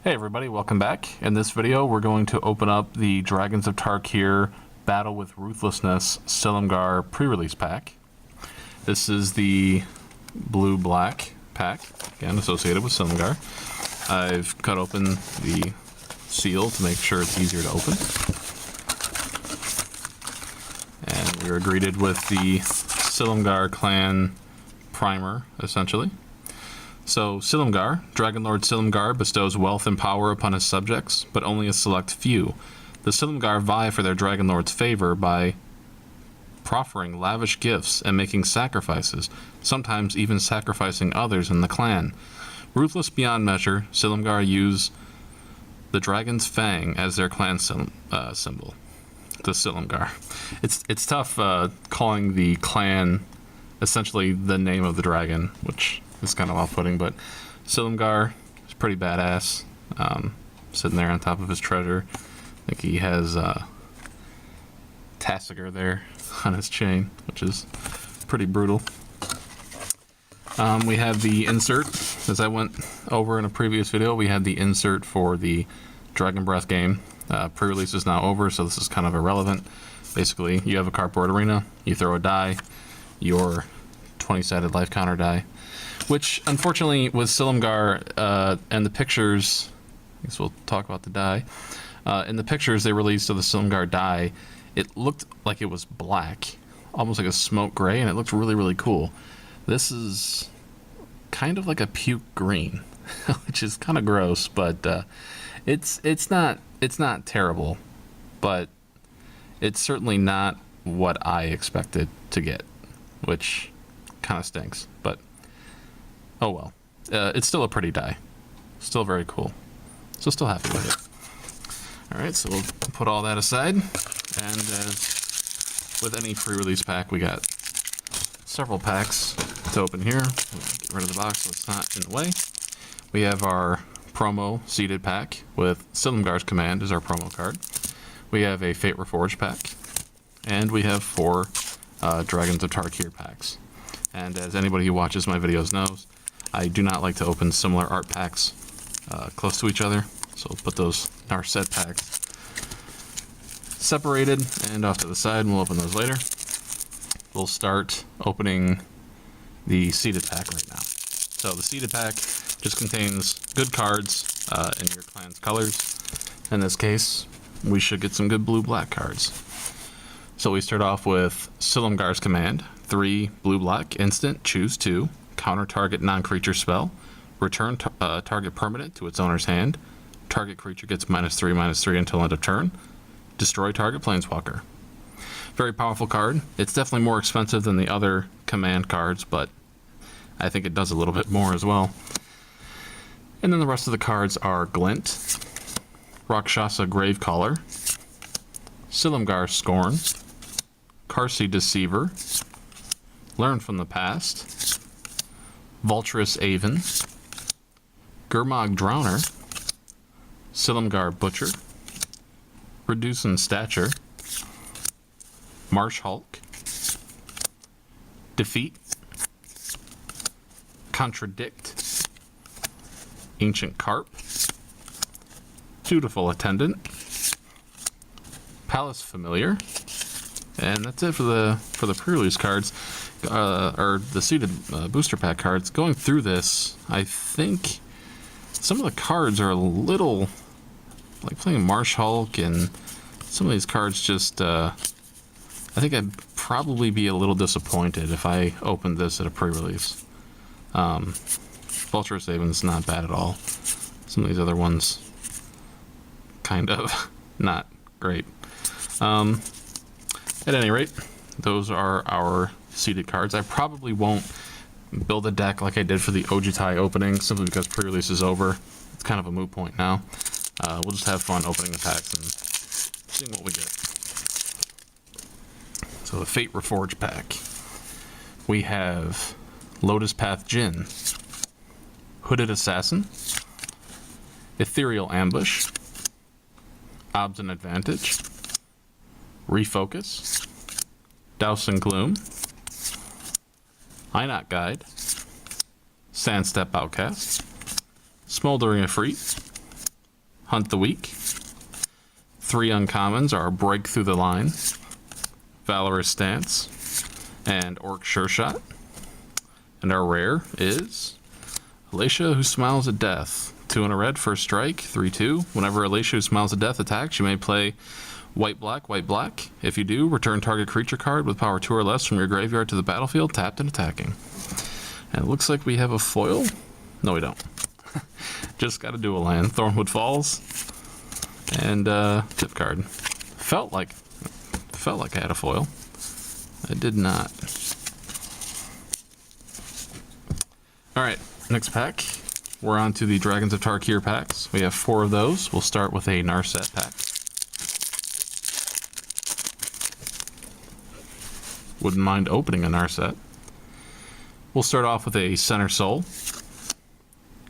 Hey everybody, welcome back. In this video, we're going to open up the Dragons of Tarkir Battle with Ruthlessness Silumgar Prerelease Pack. This is the blue-black pack, again associated with Silumgar. I've cut open the seal to make sure it's easier to open. And we are greeted with the Silumgar clan primer, essentially. So, Silumgar, Dragon Lord Silumgar bestows wealth and power upon his subjects, but only a select few. The Silumgar vie for their Dragon Lord's favor by proffering lavish gifts and making sacrifices, sometimes even sacrificing others in the clan. Ruthless beyond measure, Silumgar use the Dragon's Fang as their clan symbol. The Silumgar. It's tough calling the clan essentially the name of the dragon, which is kind of off-putting, but Silumgar is pretty badass, sitting there on top of his treasure. I think he has Tassiger there on his chain, which is pretty brutal. We have the insert. As I went over in a previous video, we had the insert for the Dragon Breath game. Pre-release is now over, so this is kind of irrelevant. Basically, you have a cardboard arena, you throw a die, your 20-sided life counter die, which unfortunately with Silumgar and the pictures, I guess we'll talk about the die. In the pictures they released of the Silumgar die, it looked like it was black, almost like a smoke gray, and it looked really, really cool. This is kind of like a puke green, which is kind of gross, but it's not terrible, but it's certainly not what I expected to get, which kind of stinks, but oh well. It's still a pretty die. Still very cool. So still happy with it. Alright, so we'll put all that aside. And as with any pre-release pack, we got several packs to open here. We'll get rid of the box so it's not in the way. We have our promo seeded pack with Silumgar's Command as our promo card. We have a FateForge Pack. And we have 4 Dragons of Tarkir packs. And as anybody who watches my videos knows, I do not like to open similar art packs close to each other. So we'll put those Narset packs separated and off to the side, and we'll open those later. We'll start opening the seeded pack right now. So the seeded pack just contains good cards in your clan's colors. In this case, we should get some good blue-black cards. So we start off with Silumgar's Command. 3 blue-black, instant, choose 2, counter target non-creature spell, return target permanent to its owner's hand, target creature gets -3/-3 until end of turn, destroy target planeswalker. Very powerful card. It's definitely more expensive than the other command cards, but I think it does a little bit more as well. And then the rest of the cards are Glint, Rakshasa Gravecaller, Silumgar Scorn, Karsi Deceiver, Learn from the Past, Vulturous Aven, Gurmag Drowner, Silumgar Butcher, Reduce in Stature, Marsh Hulk, Defeat, Contradict, Ancient Carp, Dutiful Attendant, Palace Familiar, and that's it for the pre-release cards, or the seeded booster pack cards. Going through this, I think some of the cards are a little like playing Marsh Hulk, and some of these cards just I think I'd probably be a little disappointed if I opened this at a pre-release. Vulturous Haven's not bad at all. Some of these other ones kind of not great. At any rate, those are our seeded cards. I probably won't build a deck like I did for the Ojutai opening, simply because pre-release is over. It's kind of a moot point now. We'll just have fun opening the packs and seeing what we get. So the FateForge Pack. We have Lotus Path Djinn, Hooded Assassin, Ethereal Ambush, Obstinate Advantage, Refocus, Douse and Gloom, Einok Guide, Sandstep Outcast, Smoldering Efreet, Hunt the Weak. 3 uncommons are Break Through the Line, Valorous Stance, and Orc Sure Shot. And our rare is Alicia Who Smiles at Death. 2 in a red, first strike, 3/2. Whenever Alicia Who Smiles at Death attacks, you may play white, black, white, black. If you do, return target creature card with power 2 or less from your graveyard to the battlefield, tapped and attacking. And it looks like we have a foil. No, we don't. Just got a dual land. Thornwood Falls. And tip card. Felt like I had a foil. I did not. Alright, next pack. We're on to the Dragons of Tarkir packs. We have 4 of those. We'll start with a Narset pack. Wouldn't mind opening a Narset. We'll start off with a Center Soul,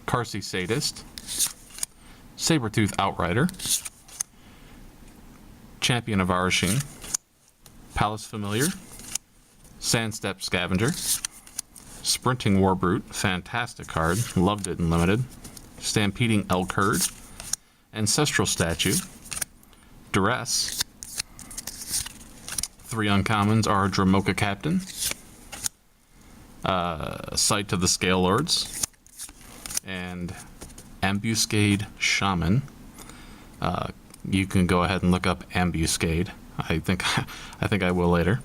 Tarkir Sadist, Sabertooth Outrider, Champion of Arasheen, Palace Familiar, Sandstep Scavenger, Sprinting Warbrute, fantastic card, loved it in Limited, Stampeding Elk Herd, Ancestral Statue, Duress. 3 uncommons are Dramoka Captain, Sight of the Scale Lords, and Ambuscade Shaman. You can go ahead and look up Ambuscade. I think I will later.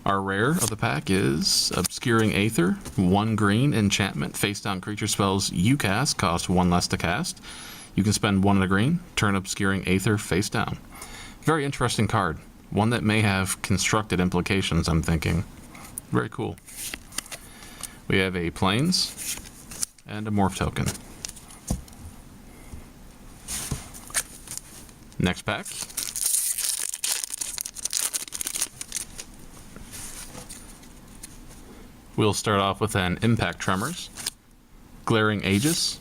Our rare of the pack is Obscuring Aether, 1 green enchantment. Face down creature spells you cast cost 1 less to cast. You can spend 1 in a green, turn Obscuring Aether face down. Very interesting card. One that may have constructed implications, I'm thinking. Very cool. We have a Plains and a Morph token. Next pack. We'll start off with an Impact Tremors, Glaring Aegis,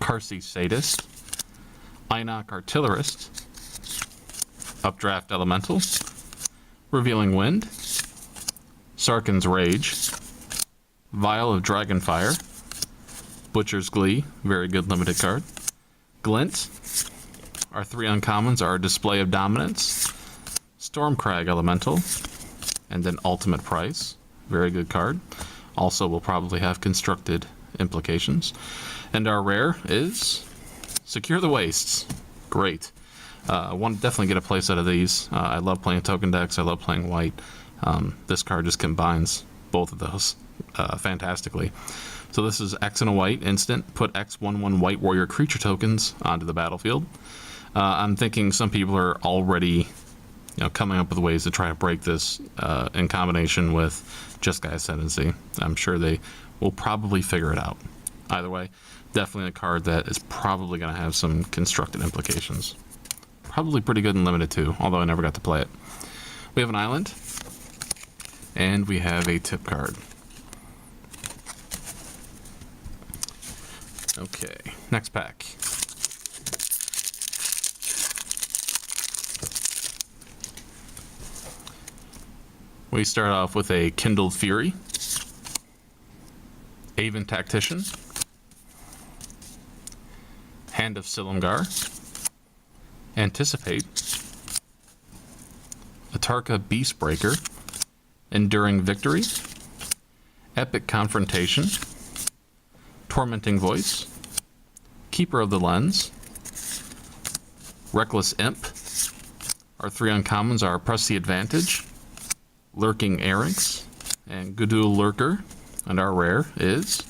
Tarkir Sadist, Einok Artillerist, Updraft Elemental, Revealing Wind, Sarkhan's Rage, Vial of Dragonfire, Butcher's Glee, very good limited card, Glint. Our 3 uncommons are Display of Dominance, Stormcrag Elemental, and an Ultimate Price, very good card. Also will probably have constructed implications. And our rare is Secure the Wastes. Great. I want to definitely get a place out of these. I love playing token decks. I love playing white. This card just combines both of those fantastically. So this is X and a white instant. Put X/1/1 white warrior creature tokens onto the battlefield. I'm thinking some people are already coming up with ways to try to break this in combination with Jeskai Ascendancy. I'm sure they will probably figure it out. Either way, definitely a card that is probably going to have some constructed implications. Probably pretty good in Limited too, although I never got to play it. We have an island, and we have a tip card. Okay, next pack. We start off with a Kindled Fury, Aven Tactician, Hand of Silumgar, Anticipate, Atarka Beastbreaker, Enduring Victory, Epic Confrontation, Tormenting Voice, Keeper of the Lens, Reckless Imp. Our 3 uncommons are Press the Advantage, Lurking Arynx, and Gudul Lurker. And our rare is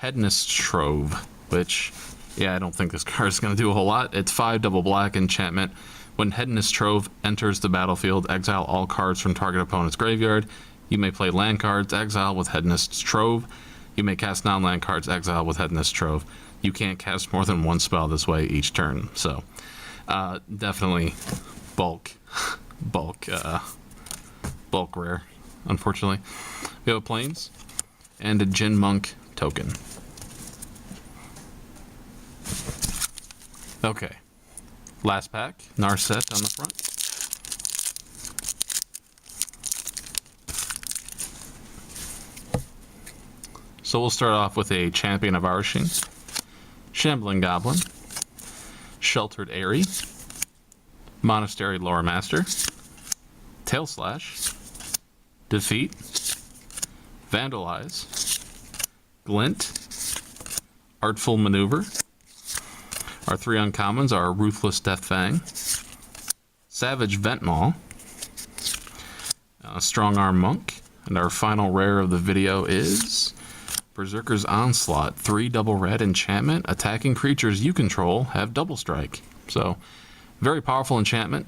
Hedonist's Trove, which, I don't think this card is going to do a whole lot. It's 5 double black enchantment. When Hedonist's Trove enters the battlefield, exile all cards from target opponent's graveyard. You may play land cards, exile with Hedonist's Trove. You may cast non-land cards, exile with Hedonist's Trove. You can't cast more than 1 spell this way each turn. So, definitely bulk rare, unfortunately. We have a Plains and a Jin Monk token. Okay, last pack, Narset on the front. So we'll start off with a Champion of Arasheen, Shambling Goblin, Sheltered Eyrie, Monastery Lore Master, Tail Slash, Defeat, Vandalize, Glint, Artful Maneuver. Our 3 uncommons are Ruthless Deathfang, Savage Ventmaw, Strong Arm Monk, and our final rare of the video is Berserker's Onslaught. 3 double red enchantment. Attacking creatures you control have double strike. So, very powerful enchantment.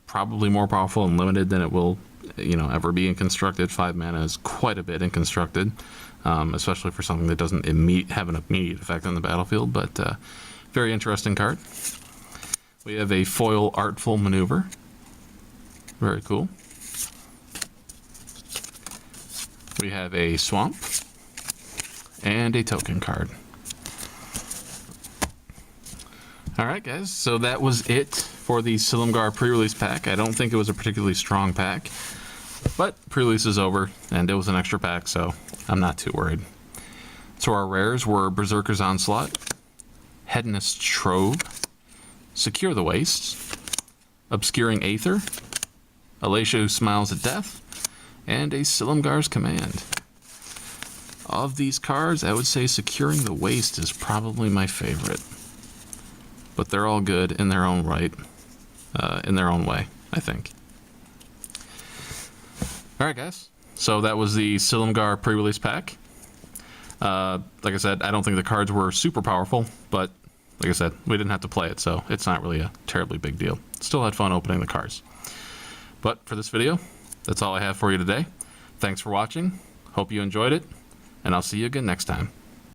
Probably more powerful and limited than it will, ever be in Constructed. 5 mana is quite a bit in Constructed, especially for something that doesn't have an immediate effect on the battlefield. But very interesting card. We have a foil Artful Maneuver. Very cool. We have a Swamp and a token card. Alright guys, so that was it for the Silumgar pre-release pack. I don't think it was a particularly strong pack, but pre-release is over and it was an extra pack, so I'm not too worried. So our rares were Berserker's Onslaught, Hedonist's Trove, Secure the Wastes, Obscuring Aether, Alacia Who Smiles at Death, and a Silumgar's Command. Of these cards, I would say Securing the Waste is probably my favorite. But they're all good in their own right, in their own way, I think. Alright guys, so that was the Silumgar pre-release pack. Like I said, I don't think the cards were super powerful, but like I said, we didn't have to play it, so it's not really a terribly big deal. Still had fun opening the cards. But for this video, that's all I have for you today. Thanks for watching. Hope you enjoyed it, and I'll see you again next time.